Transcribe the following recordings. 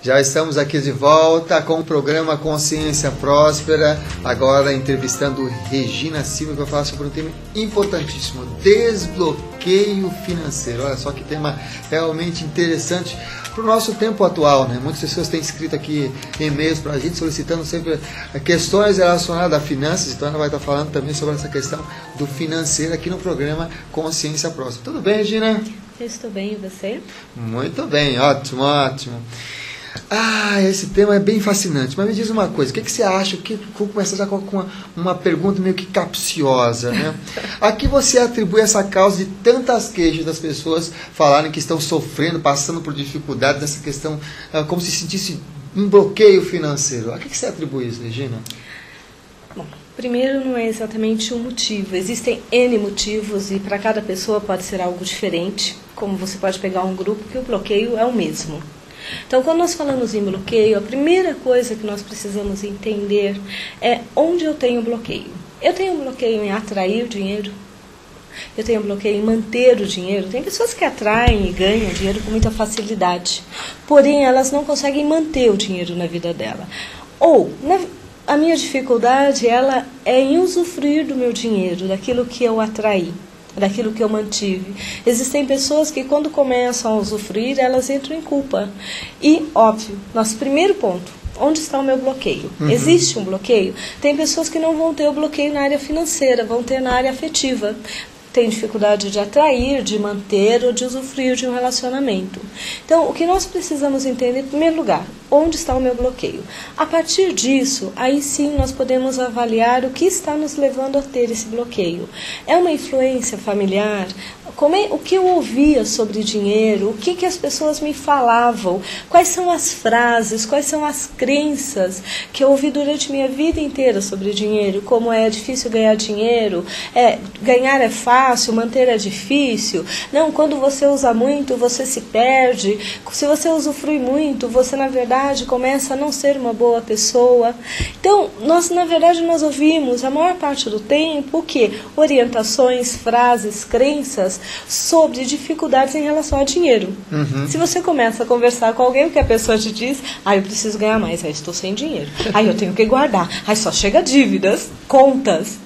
Já estamos aqui de volta com o programa Consciência Próspera, agora entrevistando Regina Silva, que vai falar sobre um tema importantíssimo, desbloqueio financeiro. Olha só que tema realmente interessante para o nosso tempo atual, né? Muitas pessoas têm escrito aqui e-mails para a gente solicitando sempre questões relacionadas a finanças, então ela vai estar falando também sobre essa questão do financeiro aqui no programa Consciência Próspera. Tudo bem, Regina? Eu estou bem, e você? Muito bem, ótimo, ótimo. Esse tema é bem fascinante, mas me diz uma coisa, o que você acha, vou começar já com uma pergunta meio que capciosa, né? A que você atribui essa causa de tantas queixas das pessoas falarem que estão sofrendo, passando por dificuldades nessa questão, como se sentisse um bloqueio financeiro? A que você atribui isso, Regina? Bom, primeiro não é exatamente um motivo, existem N motivos e para cada pessoa pode ser algo diferente, como você pode pegar um grupo que o bloqueio é o mesmo. Então, quando nós falamos em bloqueio, a primeira coisa que nós precisamos entender é onde eu tenho bloqueio. Eu tenho bloqueio em atrair dinheiro, eu tenho bloqueio em manter o dinheiro. Tem pessoas que atraem e ganham dinheiro com muita facilidade, porém elas não conseguem manter o dinheiro na vida dela. Ou, a minha dificuldade ela é em usufruir do meu dinheiro, daquilo que eu atraí, daquilo que eu mantive. Existem pessoas que quando começam a usufruir, elas entram em culpa. E, óbvio, nosso primeiro ponto, onde está o meu bloqueio? Existe um bloqueio? Tem pessoas que não vão ter o bloqueio na área financeira, vão ter na área afetiva. Tem dificuldade de atrair, de manter ou de usufruir de um relacionamento. Então, o que nós precisamos entender, em primeiro lugar, onde está o meu bloqueio? A partir disso, aí sim nós podemos avaliar o que está nos levando a ter esse bloqueio. É uma influência familiar? O que eu ouvia sobre dinheiro? O que as pessoas me falavam? Quais são as frases? Quais são as crenças que eu ouvi durante minha vida inteira sobre dinheiro? Como é difícil ganhar dinheiro? Ganhar é fácil, manter é difícil. Não, quando você usa muito, você se perde. Se você usufrui muito, você, na verdade, começa a não ser uma boa pessoa. Então, nós ouvimos, a maior parte do tempo, o quê? Orientações, frases, crenças sobre dificuldades em relação ao dinheiro. Se você começa a conversar com alguém, o que a pessoa te diz? Eu preciso ganhar mais, estou sem dinheiro. Eu tenho que guardar. Só chega dívidas, contas.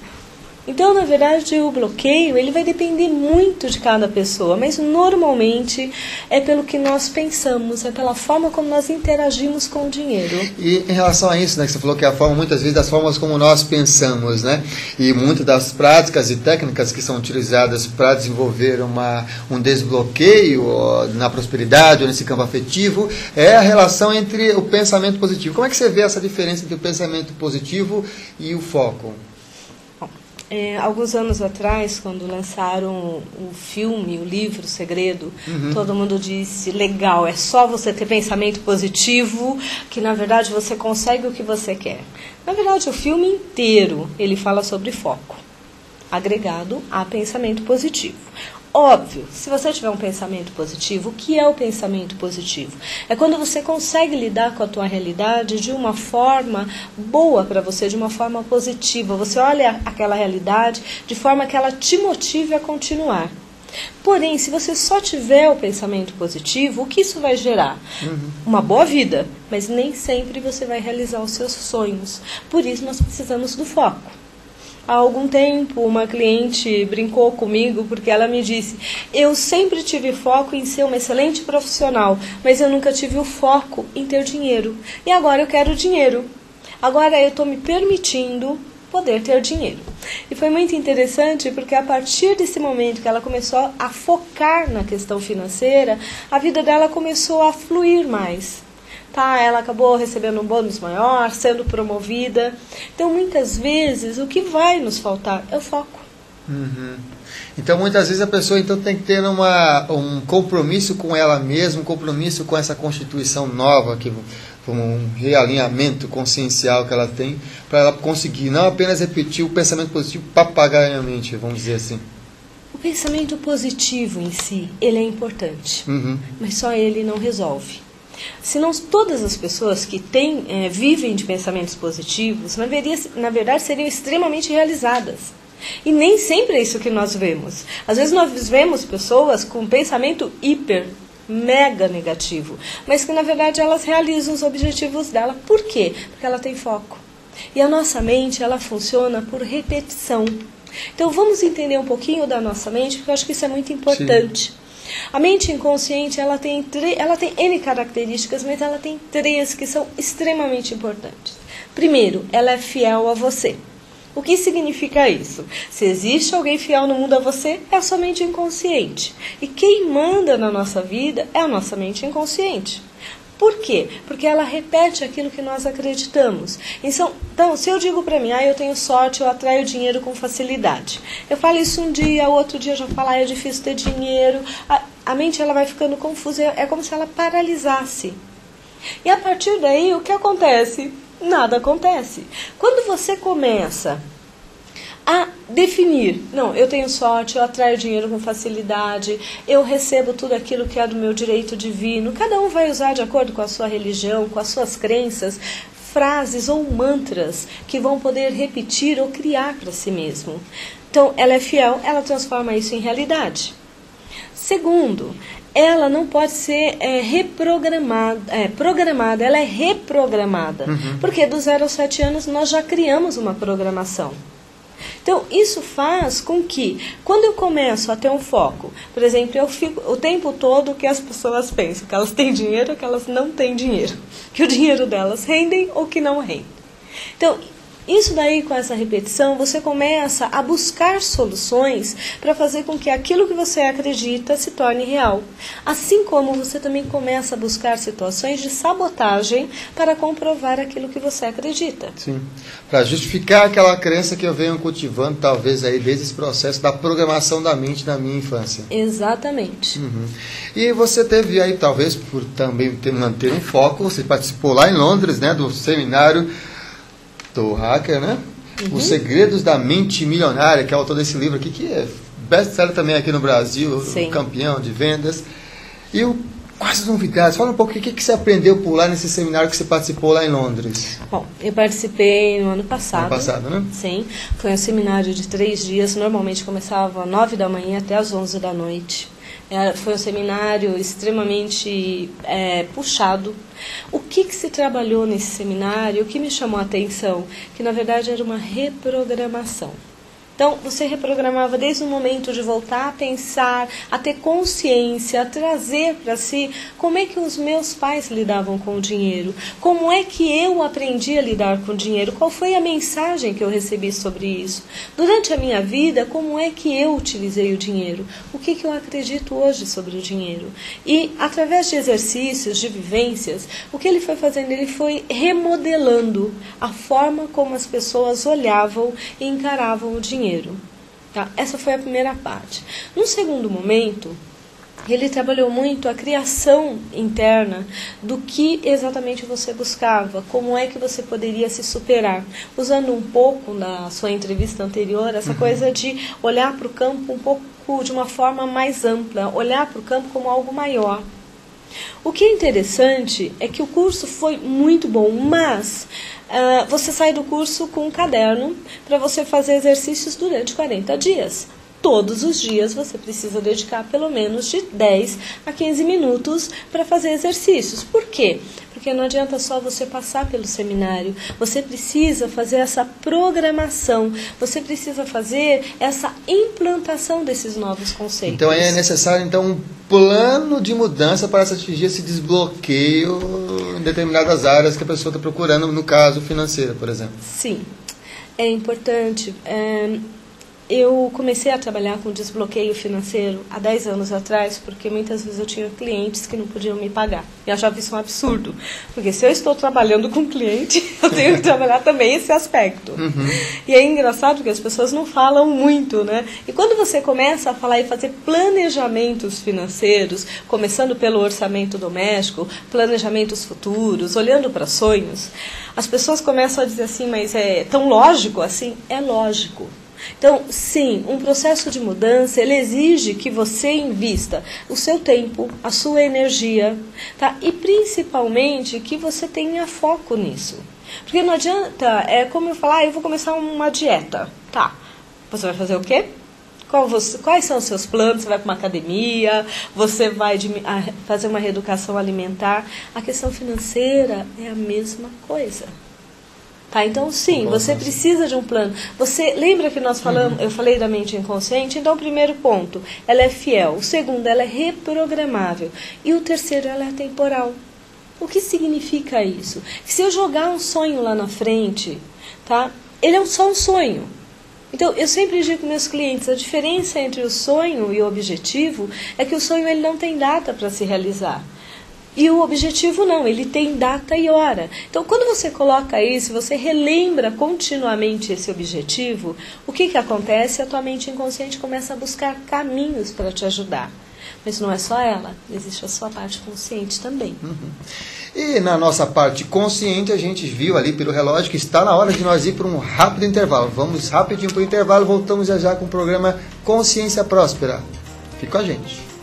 Então, na verdade, o bloqueio ele vai depender muito de cada pessoa, mas normalmente é pelo que nós pensamos, é pela forma como nós interagimos com o dinheiro. E em relação a isso, né, que você falou que é a forma, muitas vezes, das formas como nós pensamos, né? E muitas das práticas e técnicas que são utilizadas para desenvolver um desbloqueio na prosperidade ou nesse campo afetivo é a relação entre o pensamento positivo. Como é que você vê essa diferença entre o pensamento positivo e o foco? Alguns anos atrás, quando lançaram o filme, o livro, O Segredo, todo mundo disse, legal, é só você ter pensamento positivo, que na verdade você consegue o que você quer. Na verdade, o filme inteiro, ele fala sobre foco, agregado a pensamento positivo. Óbvio, se você tiver um pensamento positivo, o que é o pensamento positivo? É quando você consegue lidar com a tua realidade de uma forma boa para você, de uma forma positiva. Você olha aquela realidade de forma que ela te motive a continuar. Porém, se você só tiver o pensamento positivo, o que isso vai gerar? Uma boa vida, mas nem sempre você vai realizar os seus sonhos. Por isso nós precisamos do foco. Há algum tempo, uma cliente brincou comigo porque ela me disse, eu sempre tive foco em ser uma excelente profissional, mas eu nunca tive o foco em ter dinheiro. E agora eu quero dinheiro. Agora eu estou me permitindo poder ter dinheiro. E foi muito interessante porque a partir desse momento que ela começou a focar na questão financeira, a vida dela começou a fluir mais. Ela acabou recebendo um bônus maior, sendo promovida. Então, muitas vezes, o que vai nos faltar é o foco. Então, muitas vezes a pessoa tem que ter um compromisso com ela mesma, um compromisso com essa constituição nova, um realinhamento consciencial que ela tem, para ela conseguir não apenas repetir o pensamento positivo papagaiamente, vamos dizer assim. O pensamento positivo em si, ele é importante, mas só ele não resolve. Senão todas as pessoas que vivem de pensamentos positivos, na verdade, seriam extremamente realizadas. E nem sempre é isso que nós vemos. Às vezes nós vemos pessoas com pensamento hiper mega negativo, mas que na verdade elas realizam os objetivos dela. Por quê? Porque ela tem foco. E a nossa mente, ela funciona por repetição. Então vamos entender um pouquinho da nossa mente, porque eu acho que isso é muito importante. Sim. A mente inconsciente, ela tem N características, mas ela tem 3 que são extremamente importantes. Primeiro, ela é fiel a você. O que significa isso? Se existe alguém fiel no mundo a você, é a sua mente inconsciente. E quem manda na nossa vida é a nossa mente inconsciente. Por quê? Porque ela repete aquilo que nós acreditamos. Então, se eu digo para mim, eu tenho sorte, eu atraio dinheiro com facilidade. Eu falo isso um dia, outro dia eu já falo, é difícil ter dinheiro. A mente ela vai ficando confusa, é como se ela paralisasse. E a partir daí, o que acontece? Nada acontece. Quando você começa a definir, não, eu tenho sorte, eu atraio dinheiro com facilidade, eu recebo tudo aquilo que é do meu direito divino, cada um vai usar de acordo com a sua religião, com as suas crenças, frases ou mantras que vão poder repetir ou criar para si mesmo. Então, ela é fiel, ela transforma isso em realidade. Segundo, ela não pode ser programada, ela é reprogramada. Porque do 0 aos 7 anos nós já criamos uma programação. Então, isso faz com que, quando eu começo a ter um foco, por exemplo, eu fico o tempo todo que as pessoas pensam que elas têm dinheiro ou que elas não têm dinheiro, que o dinheiro delas rendem ou que não rende. Então, isso daí, com essa repetição, você começa a buscar soluções para fazer com que aquilo que você acredita se torne real. Assim como você também começa a buscar situações de sabotagem para comprovar aquilo que você acredita. Sim, para justificar aquela crença que eu venho cultivando, talvez, aí desde esse processo da programação da mente na minha infância. Exatamente. E você teve aí, talvez, por também manter um foco, você participou lá em Londres, né, do seminário do hacker, né? Os Segredos da Mente Milionária, que é o autor desse livro aqui, que é best-seller também aqui no Brasil, campeão de vendas. E quais as novidades? Fala um pouco o que você aprendeu por lá nesse seminário que você participou lá em Londres. Bom, eu participei no ano passado. Ano passado, né? Sim, foi um seminário de 3 dias, normalmente começava às 9 da manhã até às 11 da noite. Foi um seminário extremamente puxado. O que se trabalhou nesse seminário, o que me chamou a atenção? Que na verdade era uma reprogramação. Então, você reprogramava desde o momento de voltar a pensar, a ter consciência, a trazer para si como é que os meus pais lidavam com o dinheiro, como é que eu aprendi a lidar com o dinheiro, qual foi a mensagem que eu recebi sobre isso. Durante a minha vida, como é que eu utilizei o dinheiro, o que eu acredito hoje sobre o dinheiro. E, através de exercícios, de vivências, o que ele foi fazendo? Ele foi remodelando a forma como as pessoas olhavam e encaravam o dinheiro. Tá? Essa foi a primeira parte. No segundo momento, ele trabalhou muito a criação interna do que exatamente você buscava, como é que você poderia se superar. Usando um pouco na sua entrevista anterior, essa coisa de olhar para o campo um pouco de uma forma mais ampla, olhar para o campo como algo maior. O que é interessante é que o curso foi muito bom, mas você sai do curso com um caderno para você fazer exercícios durante 40 dias. Todos os dias você precisa dedicar pelo menos de 10 a 15 minutos para fazer exercícios. Por quê? Porque não adianta só você passar pelo seminário, você precisa fazer essa programação, você precisa fazer essa implantação desses novos conceitos. Então é necessário um plano de mudança para se atingir esse desbloqueio em determinadas áreas que a pessoa está procurando, no caso financeiro, por exemplo. Sim, é importante. Eu comecei a trabalhar com desbloqueio financeiro há 10 anos atrás, porque muitas vezes eu tinha clientes que não podiam me pagar. E eu achava isso um absurdo, porque se eu estou trabalhando com cliente, eu tenho que trabalhar também esse aspecto. E é engraçado que as pessoas não falam muito, né? E quando você começa a falar e fazer planejamentos financeiros, começando pelo orçamento doméstico, planejamentos futuros, olhando para sonhos, as pessoas começam a dizer assim, mas é tão lógico assim? É lógico. Então, sim, um processo de mudança, ele exige que você invista o seu tempo, a sua energia, tá? E principalmente que você tenha foco nisso. Porque não adianta, é como eu falar, eu vou começar uma dieta, tá? Você vai fazer o quê? Quais são os seus planos? Você vai para uma academia? Você vai fazer uma reeducação alimentar? A questão financeira é a mesma coisa. Tá? Então, sim, você precisa de um plano. Você lembra que nós falamos, eu falei da mente inconsciente? Então, o primeiro ponto, ela é fiel. O segundo, ela é reprogramável. E o terceiro, ela é temporal. O que significa isso? Que se eu jogar um sonho lá na frente, tá? Ele é só um sonho. Então, eu sempre digo para meus clientes, a diferença entre o sonho e o objetivo é que o sonho ele não tem data para se realizar. E o objetivo não, ele tem data e hora. Então, quando você coloca isso, você relembra continuamente esse objetivo, o que acontece? A tua mente inconsciente começa a buscar caminhos para te ajudar. Mas não é só ela, existe a sua parte consciente também. E na nossa parte consciente, a gente viu ali pelo relógio que está na hora de nós ir para um rápido intervalo. Vamos rapidinho para o intervalo, voltamos já com o programa Consciência Próspera. Fica com a gente.